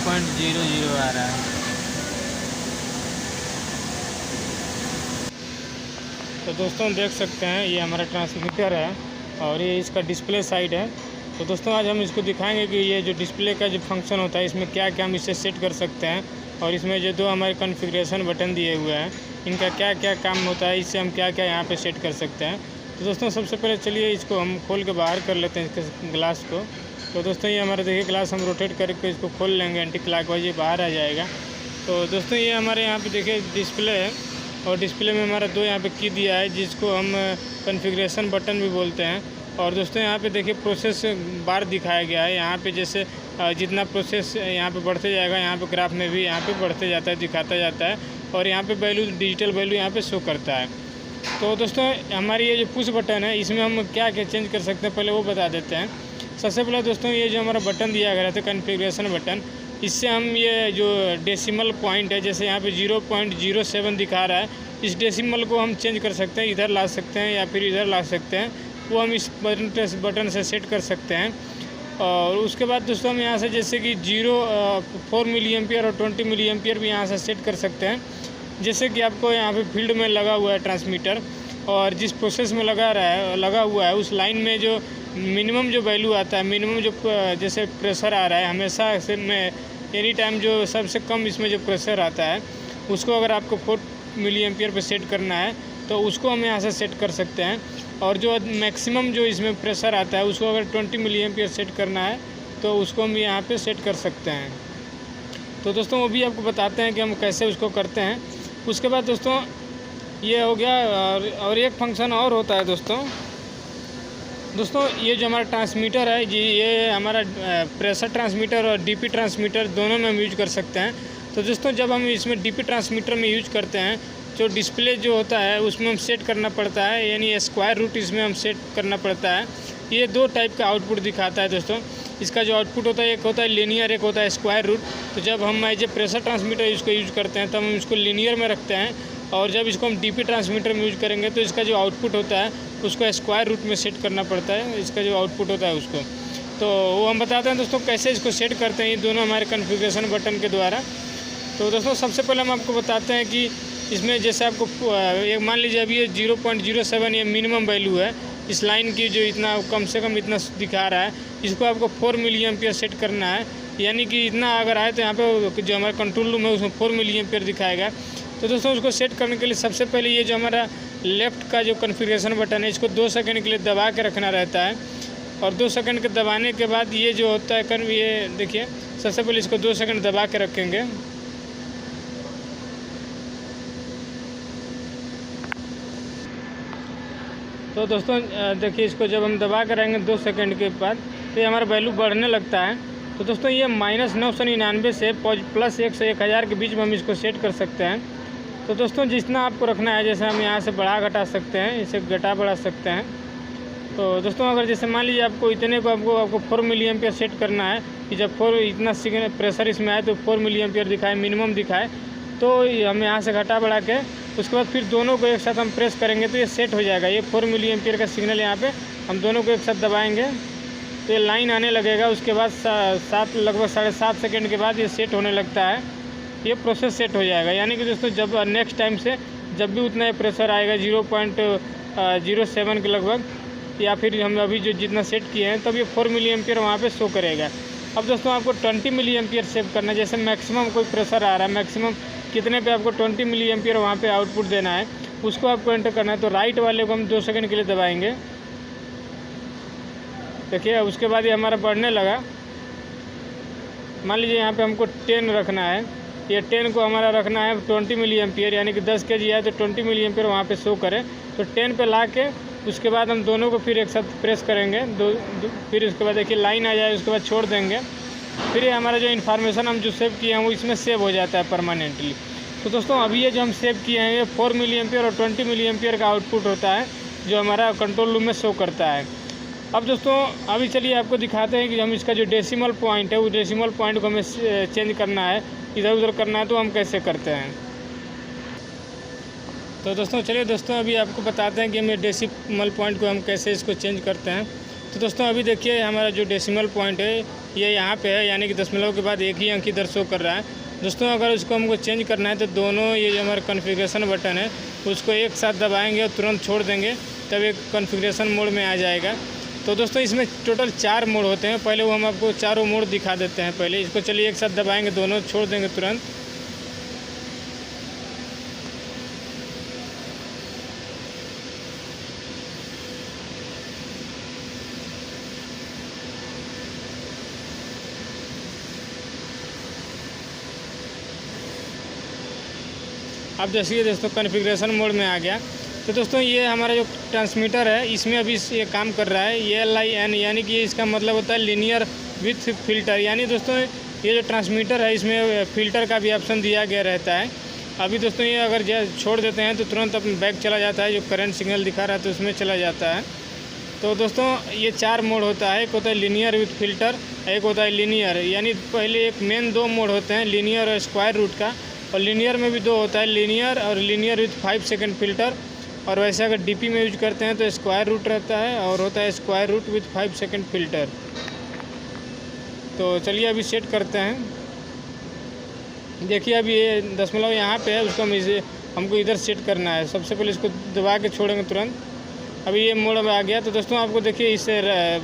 0.00 आ रहा है। तो दोस्तों देख सकते हैं ये हमारा ट्रांसमीटर है और ये इसका डिस्प्ले साइड है। तो दोस्तों आज हम इसको दिखाएंगे कि ये जो डिस्प्ले का जो फंक्शन होता है इसमें क्या क्या हम इससे सेट कर सकते हैं और इसमें जो दो हमारे कॉन्फ़िगरेशन बटन दिए हुए हैं इनका क्या क्या काम होता है, इससे हम क्या क्या यहाँ पे सेट कर सकते हैं। तो दोस्तों सबसे पहले चलिए इसको हम खोल के बाहर कर लेते हैं इसके ग्लास को। तो दोस्तों ये हमारा देखिए ग्लास हम रोटेट करके इसको खोल लेंगे एंटी क्लॉकवाइज, ये बाहर आ जाएगा। तो दोस्तों ये हमारे यहाँ पे देखिए डिस्प्ले है और डिस्प्ले में हमारा दो यहाँ पे की दिया है जिसको हम कॉन्फ़िगरेशन बटन भी बोलते हैं। और दोस्तों यहाँ पे देखिए प्रोसेस बार दिखाया गया है। यहाँ पे जैसे जितना प्रोसेस यहाँ पे बढ़ते जाएगा, यहाँ पे ग्राफ में भी यहाँ पे बढ़ते जाता है, दिखाता जाता है और यहाँ पे वैल्यू, डिजिटल वैल्यू यहाँ पे शो करता है। तो दोस्तों हमारी ये जो पुश बटन है इसमें हम क्या क्या चेंज कर सकते हैं पहले वो बता देते हैं। सबसे पहले दोस्तों ये जो हमारा बटन दिया गया था कॉन्फ़िगरेशन बटन, इससे हम ये जो डेसिमल पॉइंट है जैसे यहाँ पे 0.07 दिखा रहा है, इस डेसिमल को हम चेंज कर सकते हैं, इधर ला सकते हैं या फिर इधर ला सकते हैं, वो हम इस बटन से सेट कर सकते हैं। और उसके बाद दोस्तों हम यहाँ से जैसे कि 4 मिली एम्पियर और 20 मिली एम्पियर भी यहाँ से सेट कर सकते हैं। जैसे कि आपको यहाँ पे फील्ड में लगा हुआ है ट्रांसमीटर और जिस प्रोसेस में लगा हुआ है उस लाइन में जो मिनिमम जो वैल्यू आता है, मिनिमम जो जैसे प्रेशर आ रहा है हमेशा से में एनी टाइम जो सबसे कम इसमें जो प्रेशर आता है उसको अगर आपको 4 मिली एम्पियर पर सेट करना है तो उसको हम यहाँ से सेट कर सकते हैं। और जो मैक्सिमम जो इसमें प्रेशर आता है उसको अगर 20 मिली एम्पियर सेट करना है तो उसको हम यहाँ पे सेट कर सकते हैं। तो दोस्तों वो भी आपको बताते हैं कि हम कैसे उसको करते हैं। उसके बाद दोस्तों ये हो गया और एक फंक्शन और होता है दोस्तों ये जो हमारा ट्रांसमीटर है जी, ये हमारा प्रेशर ट्रांसमीटर और डीपी ट्रांसमीटर दोनों में हम यूज कर सकते हैं। तो दोस्तों जब हम इसमें डीपी ट्रांसमीटर में यूज करते हैं जो डिस्प्ले जो होता है उसमें हम सेट करना पड़ता है, यानी स्क्वायर रूट इसमें हम सेट करना पड़ता है। ये दो टाइप का आउटपुट दिखाता है दोस्तों। इसका जो आउटपुट होता है एक होता है लीनियर, एक होता है स्क्वायर रूट। तो जब हम एज ए प्रेशर ट्रांसमीटर इसको यूज़ करते हैं तब हम इसको लीनियर में रखते हैं और जब इसको हम डीपी ट्रांसमीटर में यूज़ करेंगे तो इसका जो आउटपुट होता है उसको स्क्वायर रूट में सेट करना पड़ता है, इसका जो आउटपुट होता है उसको। तो वो हम बताते हैं दोस्तों कैसे इसको सेट करते हैं ये दोनों हमारे कॉन्फ़िगरेशन बटन के द्वारा। तो दोस्तों सबसे पहले हम आपको बताते हैं कि इसमें जैसे आपको एक मान लीजिए अभी ये 0.07 ये मिनिमम वैल्यू है इस लाइन की, जो इतना कम से कम इतना दिखा रहा है, इसको आपको 4 मिली एम्पियर सेट करना है। यानी कि इतना अगर आए तो यहाँ पे जो हमारा कंट्रोल रूम है उसमें 4 मिली एम्पियर दिखाएगा। तो दोस्तों उसको सेट करने के लिए सबसे पहले ये जो हमारा लेफ़्ट का जो कॉन्फ़िगरेशन बटन है इसको 2 सेकंड के लिए दबा के रखना रहता है। और 2 सेकंड के दबाने के बाद ये जो होता है ये देखिए, सबसे पहले इसको 2 सेकंड दबा के रखेंगे। तो दोस्तों देखिए इसको जब हम दबा कर रहेंगे 2 सेकंड के बाद तो ये हमारा वैल्यू बढ़ने लगता है। तो दोस्तों ये -999 से +1 से 1000 के बीच में हम इसको सेट कर सकते हैं। तो दोस्तों जितना आपको रखना है, जैसे हम यहाँ से बढ़ा घटा सकते हैं, इसे घटा बढ़ा सकते हैं। तो दोस्तों अगर जैसे मान लीजिए आपको इतने को आपको 4 मिली एम्पियर सेट करना है कि जब 4 इतना प्रेशर इसमें आए तो 4 मिली एम्पियर दिखाए, मिनिमम दिखाए, तो हम यहाँ से घटा बढ़ा के उसके बाद फिर दोनों को एक साथ हम प्रेस करेंगे तो ये सेट हो जाएगा। ये 4 मिली एम्पियर का सिग्नल यहाँ पे हम दोनों को एक साथ दबाएंगे तो ये लाइन आने लगेगा। उसके बाद लगभग 7.5 सेकंड के बाद ये सेट होने लगता है, ये प्रोसेस सेट हो जाएगा। यानी कि दोस्तों जब नेक्स्ट टाइम से जब भी उतना प्रेशर आएगा 0.07 के लगभग, या फिर हम अभी जो जितना सेट किए हैं तब ये 4 मिली एम्पियर वहाँ पे शो करेगा। अब दोस्तों आपको 20 मिली एम्पियर सेव करना है। जैसे मैक्सिमम कोई प्रेशर आ रहा है, मैक्सिमम कितने पे आपको 20 मिली एम्पियर वहाँ पे आउटपुट देना है उसको आपको एंटर करना है। तो राइट वाले को हम 2 सेकंड के लिए दबाएंगे, देखिए। उसके बाद ये हमारा बढ़ने लगा। मान लीजिए यहाँ पे हमको 10 रखना है, ये 10 को हमारा रखना है 20 मिली एम्पियर, यानी कि 10 kg है तो 20 मिली एम्पियर वहाँ पे शो करे। तो 10 पे ला के उसके बाद हम दोनों को फिर एक साथ प्रेस करेंगे फिर उसके बाद देखिए लाइन आ जाए, उसके बाद छोड़ देंगे। फिर ये हमारा जो इन्फॉर्मेशन हम जो सेव किए हैं वो इसमें सेव हो जाता है परमानेंटली। तो दोस्तों अभी ये जो हम सेव किए हैं ये 4 मिली एम्पियर और 20 मिली एम्पियर का आउटपुट होता है जो हमारा कंट्रोल रूम में शो करता है। अब दोस्तों अभी चलिए आपको दिखाते हैं कि हम इसका जो डेसिमल पॉइंट है उस डेसिमल पॉइंट को हमें चेंज करना है, इधर उधर करना है, तो हम कैसे करते हैं। तो दोस्तों चलिए दोस्तों अभी आपको बताते हैं कि हमें डेसिमल पॉइंट को हम कैसे इसको चेंज करते हैं। तो दोस्तों अभी देखिए हमारा जो डेसिमल पॉइंट है ये यहाँ पे है, यानी कि दशमलव के बाद एक ही अंक इधर शो कर रहा है। दोस्तों अगर उसको हमको चेंज करना है तो दोनों ये जो हमारा कॉन्फ़िगरेशन बटन है उसको एक साथ दबाएंगे और तुरंत छोड़ देंगे, तब एक कॉन्फ़िगरेशन मोड में आ जाएगा। तो दोस्तों इसमें टोटल 4 मोड होते हैं, पहले वो हम आपको चारों मोड दिखा देते हैं। पहले इसको चलिए एक साथ दबाएंगे, दोनों छोड़ देंगे तुरंत। अब जैसे दोस्तों कॉन्फ़िगरेशन मोड में आ गया। तो दोस्तों ये हमारा जो ट्रांसमीटर है इसमें अभी ये काम कर रहा है LIN, यानी कि इसका मतलब होता है लीनियर विथ फिल्टर। यानी दोस्तों ये जो ट्रांसमीटर है इसमें फ़िल्टर का भी ऑप्शन दिया गया रहता है। अभी दोस्तों ये अगर छोड़ देते हैं तो तुरंत अपने बैक चला जाता है, जो करंट सिग्नल दिखा रहा है तो उसमें चला जाता है। तो दोस्तों ये 4 मोड होता है, एक होता है लीनियर विथ फिल्टर, एक होता है लीनियर, यानी पहले एक मेन 2 मोड होते हैं लीनियर और स्क्वायर रूट का, और लीनियर में भी 2 होता है, लीनियर और लीनियर विथ 5 सेकंड फ़िल्टर। और वैसे अगर DP में यूज करते हैं तो स्क्वायर रूट रहता है और होता है square root with 5 second filter. तो चलिए अभी सेट करते हैं। देखिए अभी ये दशमलव यहाँ पे है, उसको हमको इधर सेट करना है। सबसे पहले इसको दबा के छोड़ेंगे तुरंत। अभी ये मोड में आ गया। तो दोस्तों आपको देखिए इससे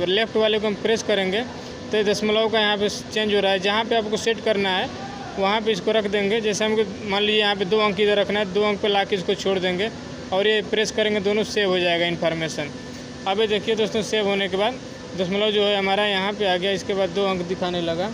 लेफ़्ट वाले को हम प्रेस करेंगे तो दशमलव का यहाँ पे चेंज हो रहा है। जहाँ पे आपको सेट करना है वहाँ पे इसको रख देंगे। जैसे हमको मान लीजिए यहाँ पे 2 अंक इधर रखना है, 2 अंक पे ला के इसको छोड़ देंगे और ये प्रेस करेंगे, दोनों सेव हो जाएगा इन्फॉर्मेशन। अब ये देखिए दोस्तों सेव होने के बाद दशमलव जो है हमारा यहाँ पे आ गया, इसके बाद 2 अंक दिखाने लगा।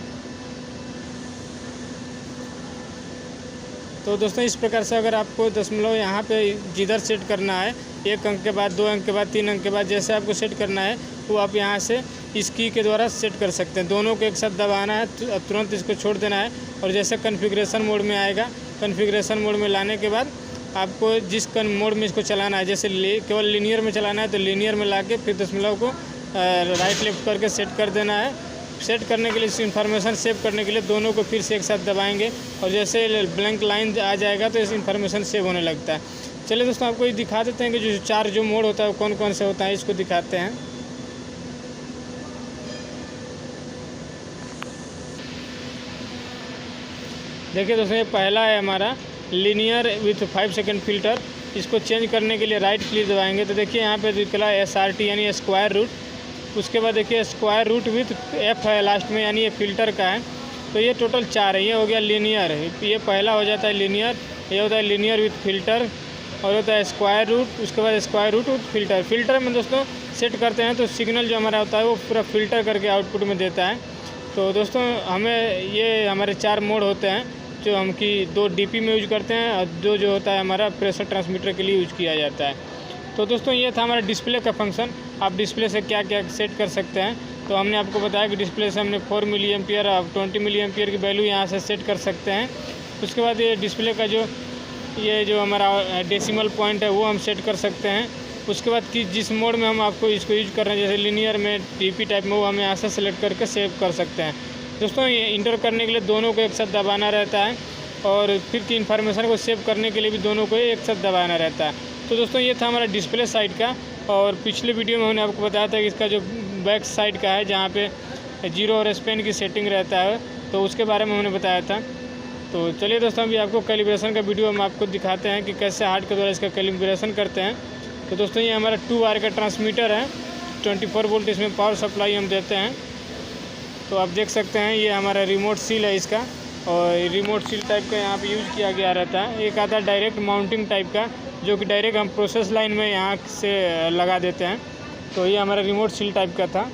तो दोस्तों इस प्रकार से अगर आपको दशमलव यहाँ पे जिधर सेट करना है, 1 अंक के बाद 2 अंक के बाद 3 अंक के बाद जैसे आपको सेट करना है वो आप यहाँ से इस की के द्वारा सेट कर सकते हैं। दोनों को एक साथ दबाना है, तुरंत इसको छोड़ देना है और जैसे कॉन्फ़िगरेशन मोड में आएगा, कॉन्फ़िगरेशन मोड में लाने के बाद आपको जिस मोड में इसको चलाना है, जैसे केवल लीनियर में चलाना है तो लीनियर में लाके फिर दशमलव को राइट लेफ्ट करके सेट कर देना है। सेट करने के लिए, इस इन्फॉर्मेशन सेव करने के लिए दोनों को फिर से एक साथ दबाएंगे और जैसे ब्लैंक लाइन आ जाएगा तो इस इन्फॉर्मेशन सेव होने लगता है। चलिए दोस्तों आपको ये दिखा देते हैं कि जो 4 जो मोड होता है वो कौन कौन से होता है, इसको दिखाते हैं। देखिए दोस्तों ये पहला है हमारा लीनियर विथ 5 सेकंड फ़िल्टर। इसको चेंज करने के लिए राइट क्लिक दबाएंगे तो देखिए यहाँ पे निकला SRT यानी स्क्वायर रूट। उसके बाद देखिए स्क्वायर रूट विथ F है लास्ट में, यानी ये फ़िल्टर का है। तो ये टोटल 4 है। ये हो गया लीनियर, ये पहला हो जाता है लीनियर, ये होता है लीनियर विथ फ़िल्टर और होता है स्क्वायर रूट। उसके बाद square root with filter. Filter में दोस्तों सेट करते हैं तो सिग्नल जो हमारा होता है वो पूरा फ़िल्टर करके आउटपुट में देता है। तो दोस्तों हमें ये हमारे 4 मोड होते हैं जो हम की 2 DP में यूज करते हैं और 2 जो होता है हमारा प्रेशर ट्रांसमीटर के लिए यूज किया जाता है। तो दोस्तों ये था हमारा डिस्प्ले का फंक्शन। आप डिस्प्ले से क्या क्या सेट कर सकते हैं। तो हमने आपको बताया कि डिस्प्ले से हमने 4 मिली एम्पियर और 20 मिली एम्पियर की वैल्यू यहाँ से सेट कर सकते हैं। उसके बाद ये डिस्प्ले का जो हमारा डेसिमल पॉइंट है वो हम सेट कर सकते हैं। उसके बाद कि जिस मोड में हम आपको इसको यूज कर रहे हैं, जैसे लीनियर में, DP टाइप में, वो हम यहाँ से सेलेक्ट करके सेव कर सकते हैं। दोस्तों ये इंटर करने के लिए दोनों को एक साथ दबाना रहता है और फिर की इन्फॉर्मेशन को सेव करने के लिए भी दोनों को एक साथ दबाना रहता है। तो दोस्तों ये था हमारा डिस्प्ले साइड का। और पिछले वीडियो में हमने आपको बताया था कि इसका जो बैक साइड का है जहाँ पे 0 और स्पेन की सेटिंग रहता है, तो उसके बारे में हमने बताया था। तो चलिए दोस्तों अभी आपको कैलिब्रेशन का वीडियो हम आपको दिखाते हैं कि कैसे हार्ड के द्वारा इसका कैलिब्रेशन करते हैं। तो दोस्तों ये हमारा 2 वायर का ट्रांसमीटर है, 24 वोल्ट इसमें पावर सप्लाई हम देते हैं। तो आप देख सकते हैं ये हमारा रिमोट सील है इसका, और रिमोट सील टाइप का यहाँ पे यूज़ किया गया रहता है। एक आता है डायरेक्ट माउंटिंग टाइप का, जो कि डायरेक्ट हम प्रोसेस लाइन में यहाँ से लगा देते हैं। तो ये हमारा रिमोट सील टाइप का था।